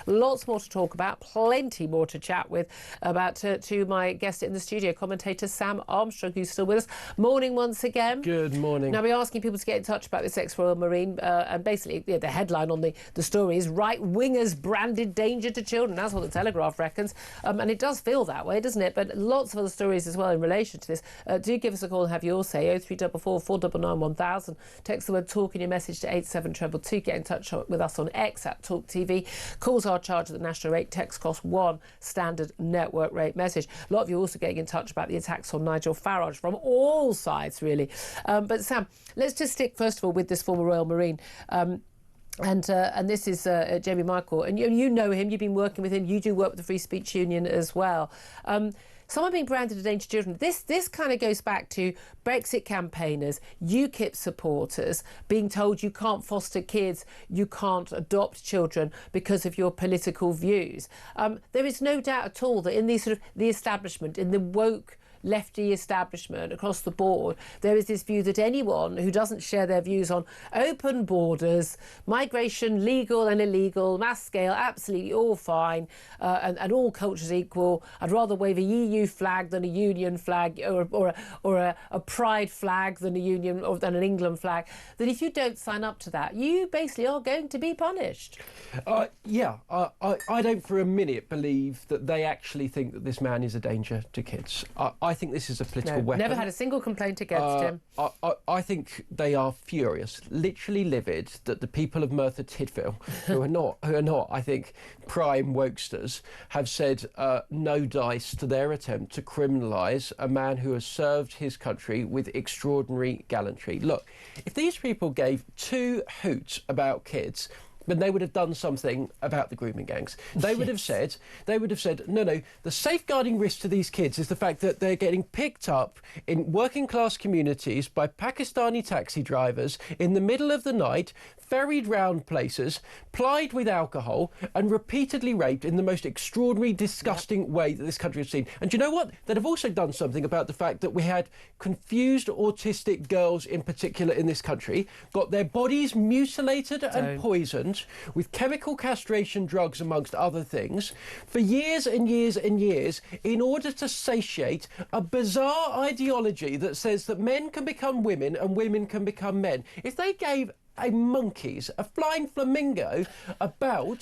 Lots more to talk about, plenty more to chat with about to my guest in the studio, commentator Sam Armstrong, who's still with us. Morning once again. Good morning. Now, we're asking people to get in touch about this ex-Royal Marine, and basically the headline on the story is right-wingers branded danger to children. That's what the Telegraph reckons, and it does feel that way, doesn't it? But lots of other stories as well in relation to this. Do give us a call and have your say. 0344 499 1000. Text the word talk in your message to 87222. Get in touch with us on X at TalkTV. Calls are charged at the national rate. Text cost £1, standard network rate message. A lot of you also getting in touch about the attacks on Nigel Farage from all sides, really. But Sam, let's just stick first of all with this former Royal Marine. And this is Jamie Michael, and you know him, you've been working with him, you do work with the Free Speech Union as well. Someone being branded a danger to children, this kind of goes back to Brexit campaigners, UKIP supporters being told you can't foster kids, you can't adopt children because of your political views. There is no doubt at all that in the establishment, in the woke lefty establishment across the board, there is this view that anyone who doesn't share their views on open borders, migration, legal and illegal, mass scale, absolutely all fine, and all cultures equal. I'd rather wave a EU flag than a union flag, or a pride flag than a union or than an England flag. That if you don't sign up to that, you basically are going to be punished. I don't for a minute believe that they actually think that this man is a danger to kids. I think this is a political weapon. Never had a single complaint against him. I think they are furious, literally livid, that the people of Merthyr Tydfil, who are not, I think, prime wokesters, have said no dice to their attempt to criminalise a man who has served his country with extraordinary gallantry. Look, if these people gave two hoots about kids, then they would have done something about the grooming gangs. They would have said, no, the safeguarding risk to these kids is the fact that they're getting picked up in working class communities by Pakistani taxi drivers in the middle of the night, ferried round places, plied with alcohol, and repeatedly raped in the most extraordinary, disgusting way that this country has seen. And do you know what? They'd have also done something about the fact that we had confused autistic girls in particular in this country, got their bodies mutilated and poisoned with chemical castration drugs, amongst other things, for years and years and years, in order to satiate a bizarre ideology that says that men can become women and women can become men. If they gave a flying flamingo about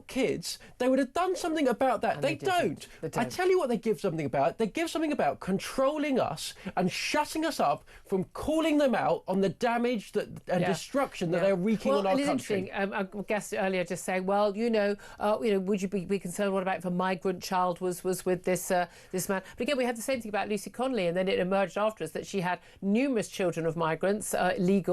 kids, they would have done something about that. They don't. I tell you what they give something about. They give something about controlling us and shutting us up from calling them out on the damage and destruction that they're wreaking on our country. Interesting. A guest earlier just saying, well, would you be concerned? What about if a migrant child was with this man? But again, we had the same thing about Lucy Connolly, and then it emerged after us that she had numerous children of migrants, legal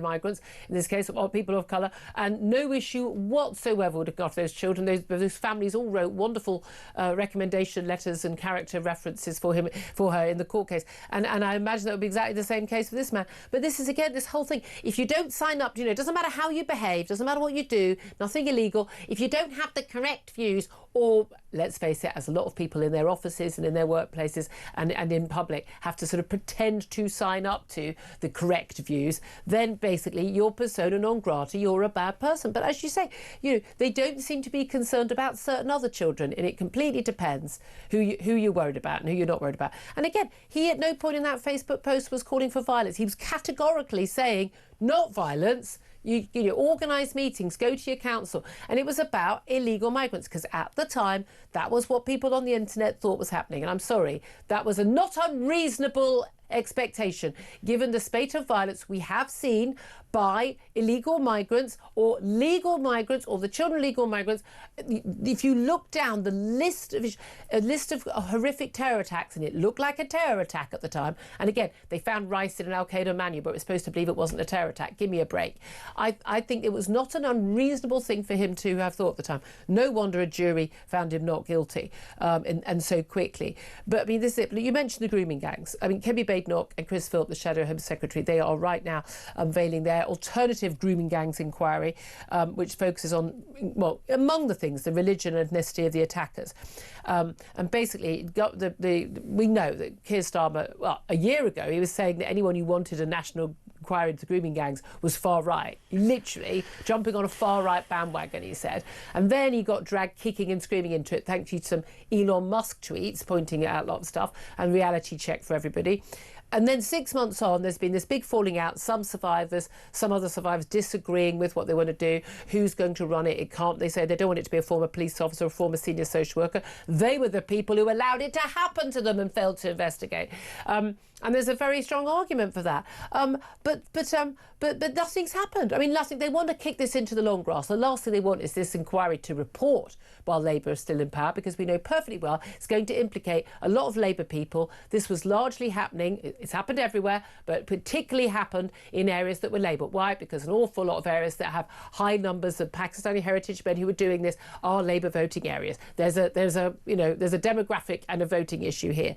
migrants, in this case, or people of colour, and no issue whatsoever with looking after those children. Those families all wrote wonderful recommendation letters and character references for her in the court case. And I imagine that would be exactly the same case for this man. But this is, again, this whole thing. If you don't sign up, it doesn't matter how you behave, doesn't matter what you do, nothing illegal. If you don't have the correct views, or, let's face it, as a lot of people in their offices and in their workplaces and in public have to sort of pretend to sign up to the correct views, then basically you're persona non grata, you're a bad person. But as you say, they don't seem to be concerned about certain other children, and it completely depends who you're worried about and who you're not worried about. And again, he at no point in that Facebook post was calling for violence. He was categorically saying not violence. You organise meetings, go to your council. And it was about illegal migrants, because at the time, that was what people on the internet thought was happening. And I'm sorry, that was a not unreasonable expectation, given the spate of violence we have seen by illegal migrants or legal migrants or the children of legal migrants. If you look down the list of horrific terror attacks, and it looked like a terror attack at the time, and again, they found rice in an Al-Qaeda manual, but we're supposed to believe it wasn't a terror attack. Give me a break. I think it was not an unreasonable thing for him to have thought at the time. No wonder a jury found him not guilty, and so quickly. But I mean, this is it. You mentioned the grooming gangs. I mean, Kemi Badenoch and Chris Philp, the Shadow Home Secretary, they are right now unveiling their alternative grooming gangs inquiry, which focuses on, well, among the things, the religion and ethnicity of the attackers. And basically, we know that Keir Starmer, well, a year ago, he was saying that anyone who wanted a national inquiry into grooming gangs was far right. Literally jumping on a far right bandwagon, he said. And then he got dragged kicking and screaming into it, thanks to some Elon Musk tweets pointing out a lot of stuff, and reality check for everybody. And then 6 months on, there's been this big falling out. Some other survivors disagreeing with what they want to do. Who's going to run it? It can't. They say they don't want it to be a former police officer or a former senior social worker. They were the people who allowed it to happen to them and failed to investigate. And there's a very strong argument for that. But nothing's happened. I mean, nothing. They want to kick this into the long grass. The last thing they want is this inquiry to report while Labour is still in power, because we know perfectly well it's going to implicate a lot of Labour people. This was largely happening. It's happened everywhere, but particularly happened in areas that were Labour. Why? Because an awful lot of areas that have high numbers of Pakistani heritage men who are doing this are Labour voting areas. There's a demographic and a voting issue here.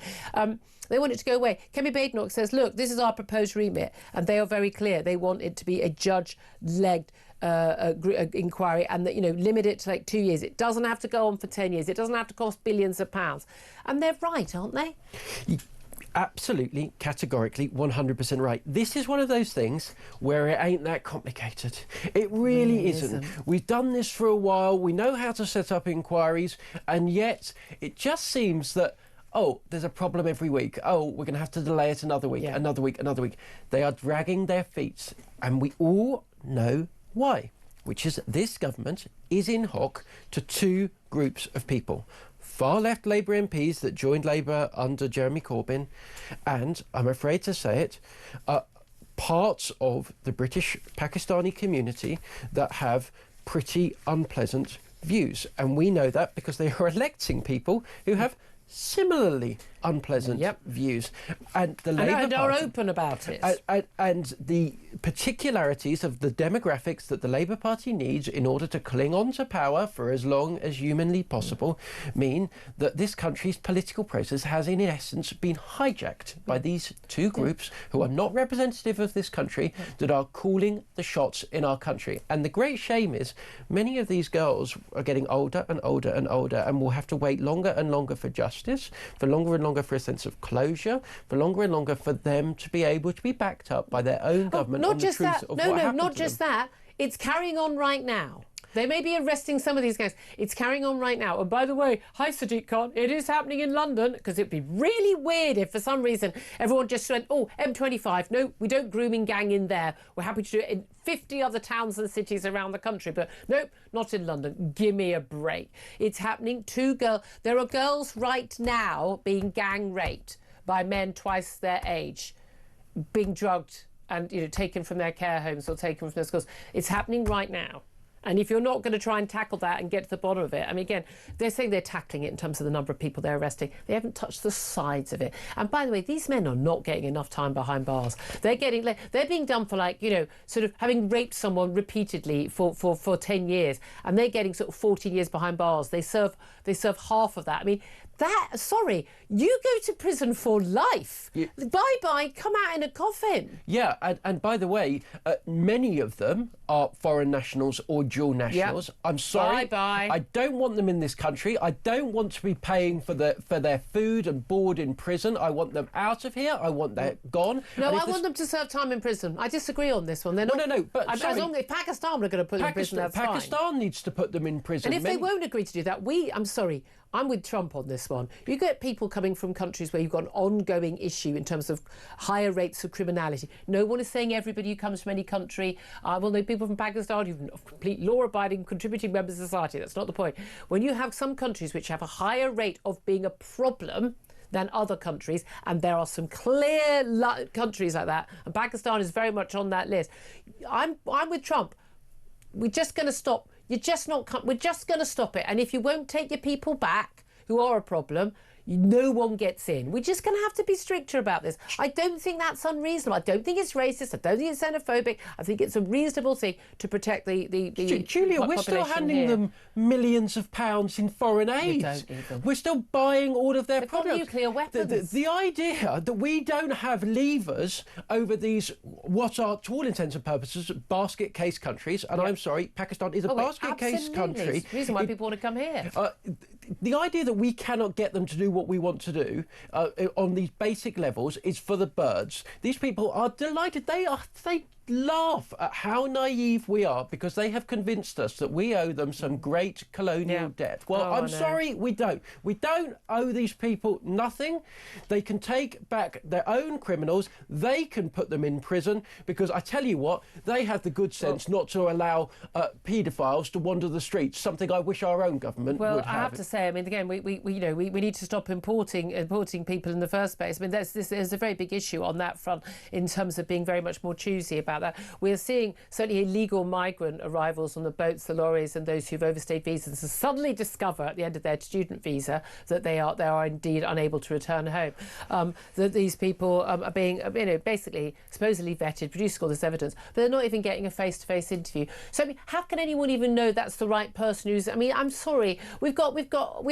They want it to go away. Kemi Badenoch says, look, this is our proposed remit, and they are very clear. They want it to be a judge-led inquiry, and that, limit it to like 2 years. It doesn't have to go on for 10 years. It doesn't have to cost billions of pounds. And they're right, aren't they? Absolutely, categorically, 100% right. This is one of those things where it ain't that complicated. It really isn't. We've done this for a while. We know how to set up inquiries, and yet it just seems that, oh, there's a problem every week. Oh, we're going to have to delay it another week, another week, another week. They are dragging their feet, and we all know why, which is this government is in hock to two groups of people. Far left Labour MPs that joined Labour under Jeremy Corbyn, and, I'm afraid to say it, parts of the British Pakistani community that have pretty unpleasant views. And we know that because they are electing people who have similarly unpleasant views, and the Labour are Party, open about it. And the particularities of the demographics that the Labour Party needs in order to cling on to power for as long as humanly possible mean that this country's political process has, in essence, been hijacked by these two groups who are not representative of this country, that are calling the shots in our country. And the great shame is many of these girls are getting older and older and older, and will have to wait longer and longer for justice, for longer and longer for a sense of closure, for longer and longer for them to be able to be backed up by their own government on the truth of what happened to them. No, not just that. It's carrying on right now. They may be arresting some of these guys. It's carrying on right now. And by the way, hi Sadiq Khan, it is happening in London, because it'd be really weird if for some reason everyone just went, oh, M25, no, we don't grooming gang in there. We're happy to do it in 50 other towns and cities around the country. But nope, not in London. Give me a break. It's happening to girls. There are girls right now being gang raped by men twice their age, being drugged and taken from their care homes or taken from their schools. It's happening right now. And if you're not going to try and tackle that and get to the bottom of it, I mean, again, they're saying they're tackling it in terms of the number of people they're arresting. They haven't touched the sides of it. And by the way, these men are not getting enough time behind bars. They're being done for, like, sort of having raped someone repeatedly for 10 years, and they're getting sort of 14 years behind bars. They serve half of that. I mean, you go to prison for life. Bye-bye, come out in a coffin. Yeah, and by the way, many of them are foreign nationals or dual nationals. Yep. I'm sorry. Bye-bye. I don't want them in this country. I don't want to be paying for their food and board in prison. I want them out of here. I want them gone. No, I want them to serve time in prison. I disagree on this one. They're not. No. But as long as Pakistan are going to put them in prison, that's fine. Pakistan needs to put them in prison. And if they won't agree to do that, I'm sorry. I'm with Trump on this one. You get people coming from countries where you've got an ongoing issue in terms of higher rates of criminality. No one is saying everybody who comes from any country. Well, no, people from Pakistan who are complete law-abiding, contributing members of society. That's not the point. When you have some countries which have a higher rate of being a problem than other countries, and there are some clear countries like that, and Pakistan is very much on that list. I'm with Trump. We're just going to stop. We're just going to stop it. And if you won't take your people back, who are a problem, no one gets in. We're just going to have to be stricter about this. I don't think that's unreasonable. I don't think it's racist. I don't think it's xenophobic. I think it's a reasonable thing to protect the Julia, we're still handing them millions of pounds in foreign aid. We're still buying all of their products. Nuclear weapons. The idea that we don't have levers over these, what are, to all intents and purposes, basket case countries, and I'm sorry, Pakistan is a basket case country. It's the reason why people want to come here. the idea that we cannot get them to do what we want to do on these basic levels is for the birds. These people are delighted. They laugh at how naive we are because they have convinced us that we owe them some great colonial debt. Well, I'm sorry, we don't. We don't owe these people nothing. They can take back their own criminals. They can put them in prison because I tell you what, they have the good sense not to allow paedophiles to wander the streets, something I wish our own government would have. Well, I have to say, I mean, again, we need to stop importing people in the first place. I mean, there's a very big issue on that front in terms of being very much more choosy about that. We're seeing certainly illegal migrant arrivals on the boats, the lorries, and those who've overstayed visas and suddenly discover at the end of their student visa that they are indeed unable to return home. That these people are being, basically supposedly vetted, producing all this evidence, but they're not even getting a face-to-face interview. So I mean, how can anyone even know that's the right person who's? I mean, I'm sorry, we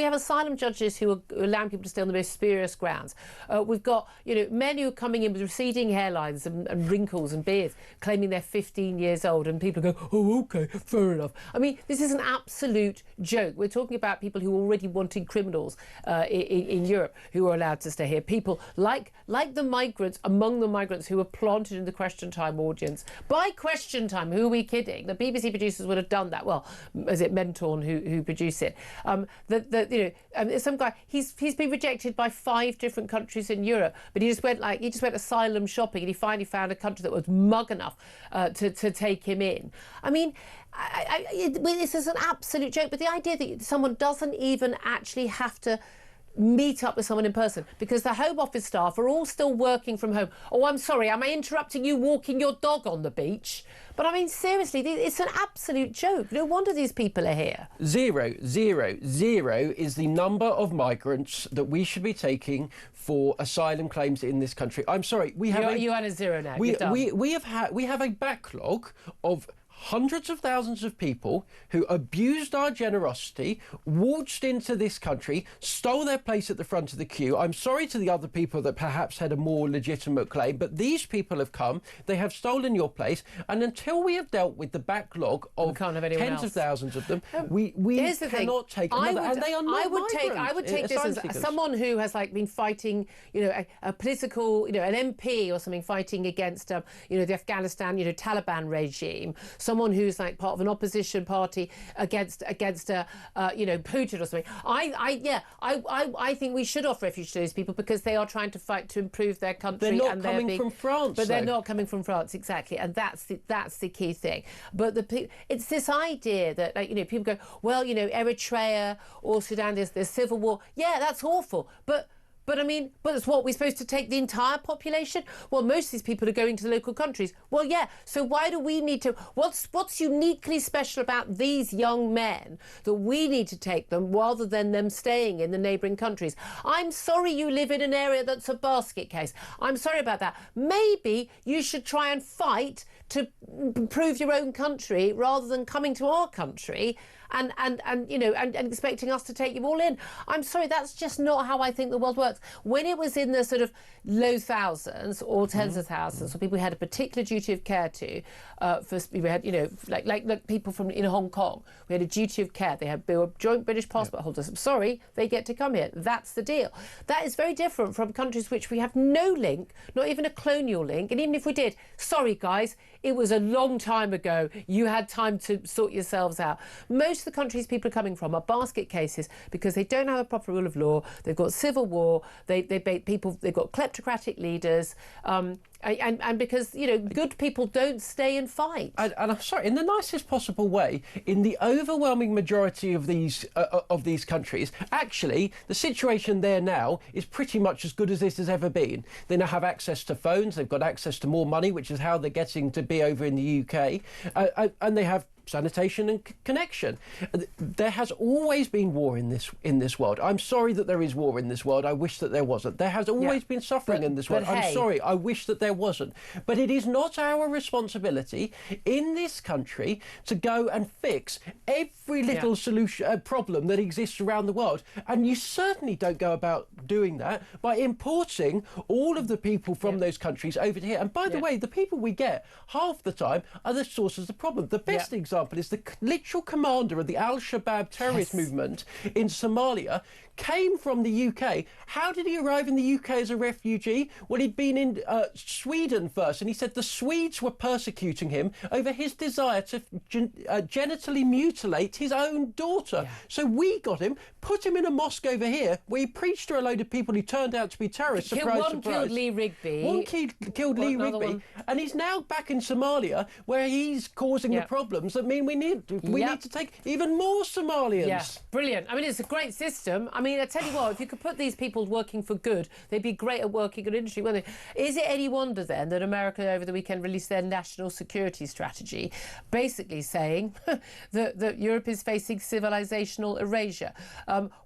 have asylum judges who are allowing people to stay on the most spurious grounds. We've got men who are coming in with receding hairlines and wrinkles and beards, claiming they're 15 years old, and people go, oh, OK, fair enough. I mean, this is an absolute joke. We're talking about people who are already wanting criminals in Europe who are allowed to stay here. People like the migrants, among the migrants who were planted in the Question Time audience. By Question Time, who are we kidding? The BBC producers would have done that. Well, is it Mentorn who produced it? Some guy, he's been rejected by 5 different countries in Europe, but he just went asylum shopping, and he finally found a country that was mug enough to take him in. I mean, this is an absolute joke, but the idea that someone doesn't even actually have to meet up with someone in person because the Home Office staff are all still working from home. Oh, I'm sorry, am I interrupting you walking your dog on the beach? But I mean, seriously, it's an absolute joke. No wonder these people are here. 0, 0, 0 is the number of migrants that we should be taking for asylum claims in this country. I'm sorry, we have you're at a 0 now. We have a backlog of hundreds of thousands of people who abused our generosity, waltzed into this country, stole their place at the front of the queue. I'm sorry to the other people that perhaps had a more legitimate claim, but these people have come, they have stolen your place, and until we have dealt with the backlog of tens of thousands of them, we cannot take another, and they are not I would take this as someone who has been fighting, a political, an MP or something fighting against, the Afghanistan, Taliban regime. Someone who's part of an opposition party against Putin or something. I think we should offer refuge to those people because they are trying to fight to improve their country. They're not coming from France, but they're not coming from France, exactly, and that's the key thing. But it's this idea that people go, well, Eritrea or Sudan, there's civil war. Yeah, that's awful, but it's what we're supposed to take the entire population? Well, most of these people are going to the local countries. Well, yeah. So why do we need to? What's uniquely special about these young men that we need to take them rather than them staying in the neighbouring countries? I'm sorry you live in an area that's a basket case. I'm sorry about that. Maybe you should try and fight to improve your own country rather than coming to our country and expecting us to take you all in. I'm sorry, that's just not how I think the world works. When it was in the sort of low thousands or tens of thousands, so people we had a particular duty of care to, we had, like people from in Hong Kong, we had a duty of care. They were joint British passport holders. I'm sorry, they get to come here. That's the deal. That is very different from countries which we have no link, not even a colonial link. And even if we did, sorry guys, it was a long time ago. You had time to sort yourselves out. Most of the countries people are coming from are basket cases because they don't have a proper rule of law. They've got civil war. They've got kleptocratic leaders. And because, good people don't stay and fight. And I'm sorry, in the nicest possible way, in the overwhelming majority of these countries, actually, the situation there now is pretty much as good as this has ever been. They now have access to phones, they've got access to more money, which is how they're getting to be over in the UK, and they have sanitation and connection. There has always been war in this world. I'm sorry that there is war in this world. I wish that there wasn't. There has always been suffering in this world. I'm sorry. I wish that there wasn't. But it is not our responsibility in this country to go and fix every little solution problem that exists around the world. And you certainly don't go about doing that by importing all of the people from those countries over to here. And by the way, the people we get half the time are the sources of the problem. The best example is the literal commander of the Al-Shabaab terrorist movement in Somalia came from the UK. How did he arrive in the UK as a refugee? Well, he'd been in Sweden first, and he said the Swedes were persecuting him over his desire to genitally mutilate his own daughter. So we got him, put him in a mosque over here, where he preached to a load of people who turned out to be terrorists. Surprise, one surprise. killed Lee Rigby. One killed Lee Rigby, and he's now back in Somalia, where he's causing the problems that mean we need to take even more Somalians. Yeah, brilliant. I mean, it's a great system. I mean, I tell you what, if you could put these people working for good, they'd be great at working in industry, wouldn't they? Is it any wonder then that America over the weekend released their national security strategy, basically saying that Europe is facing civilizational erasure?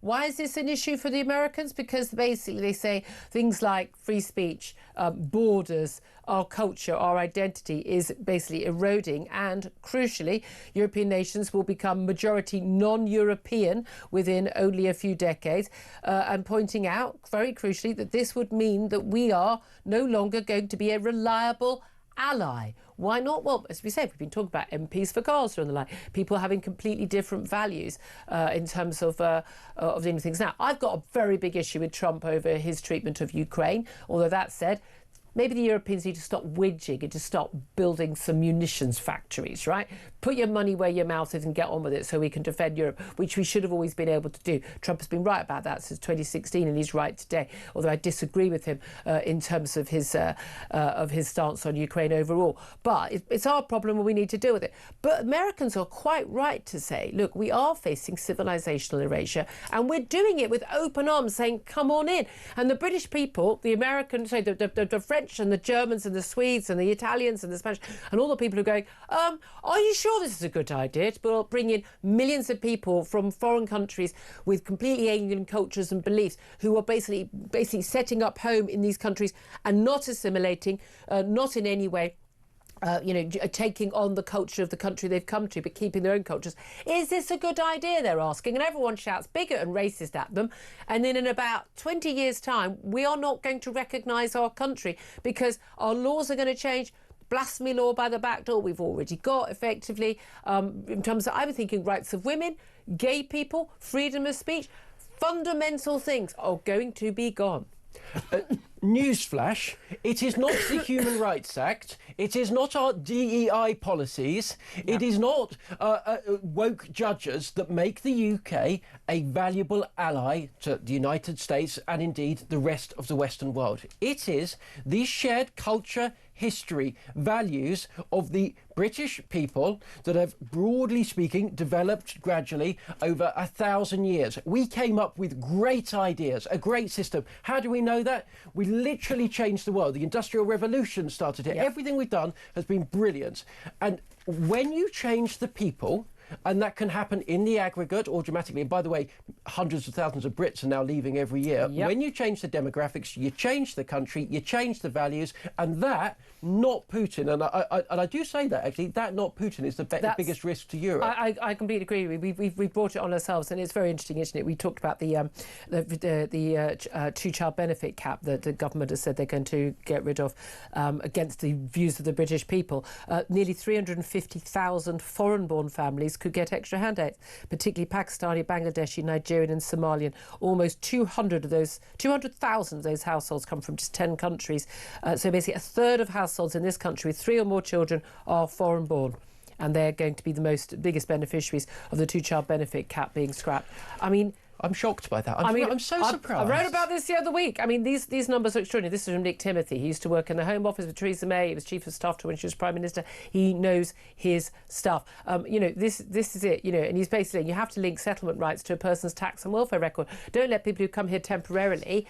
Why is this an issue for the Americans? Because basically they say things like free speech, borders, our culture, our identity is basically eroding, and crucially, European nations will become majority non-European within only a few decades, and pointing out, very crucially, that this would mean that we are no longer going to be a reliable ally. Why not? Well, as we said, we've been talking about MPs for Gaza and the like, people having completely different values in terms of doing things. Now, I've got a very big issue with Trump over his treatment of Ukraine, although that said, maybe the Europeans need to stop whinging and to stop building some munitions factories, right? Put your money where your mouth is and get on with it so we can defend Europe, which we should have always been able to do. Trump has been right about that since 2016, and he's right today, although I disagree with him in terms of his stance on Ukraine overall. But it's our problem and we need to deal with it. But Americans are quite right to say, look, we are facing civilizational erasure, and we're doing it with open arms, saying, come on in. And the British people, the Americans, sorry, the French and the Germans and the Swedes and the Italians and the Spanish and all the people who are going, are you sure this is a good idea to bring in millions of people from foreign countries with completely alien cultures and beliefs who are basically setting up home in these countries and not assimilating, not in any way taking on the culture of the country they've come to, but keeping their own cultures. Is this a good idea, they're asking? And everyone shouts bigot and racist at them. And then in about 20 years' time, we are not going to recognise our country because our laws are going to change. Blasphemy law by the back door, we've already got, effectively. In terms of, I'm thinking rights of women, gay people, freedom of speech, fundamental things are going to be gone. Newsflash, it is not the Human Rights Act, it is not our DEI policies, it is not woke judges that make the UK a valuable ally to the United States and indeed the rest of the Western world. It is the shared culture, history, values of the British people that have, broadly speaking, developed gradually over 1,000 years. We came up with great ideas, a great system. How do we know that? We literally changed the world. The Industrial Revolution started here. Everything we've done has been brilliant. And when you change the people, and that can happen in the aggregate or dramatically. And by the way, hundreds of thousands of Brits are now leaving every year. When you change the demographics, you change the country, you change the values, and that, not Putin. And I do say that, actually, that, not Putin, is the biggest risk to Europe. I completely agree. We've brought it on ourselves, and it's very interesting, isn't it? We talked about the two-child benefit cap that the government has said they're going to get rid of against the views of the British people. Nearly 350,000 foreign-born families could get extra handouts, particularly Pakistani, Bangladeshi, Nigerian and Somalian. Almost 200,000 of those households come from just 10 countries. So basically a third of households in this country with 3 or more children are foreign born. And they're going to be the biggest beneficiaries of the two-child benefit cap being scrapped. I mean, I'm shocked by that. I'm so surprised. I wrote about this the other week. I mean, these numbers are extraordinary. This is from Nick Timothy. He used to work in the Home Office with Theresa May. He was Chief of Staff to when she was Prime Minister. He knows his stuff. This is it, and he's basically saying you have to link settlement rights to a person's tax and welfare record. Don't let people who come here temporarily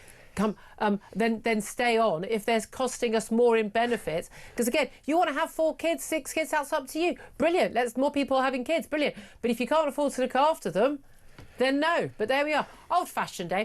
then stay on if they're costing us more in benefits. Because again, you want to have 4 kids, 6 kids, that's up to you. Brilliant. Let's more people having kids. Brilliant. But if you can't afford to look after them, then no. But there we are. Old-fashioned, eh?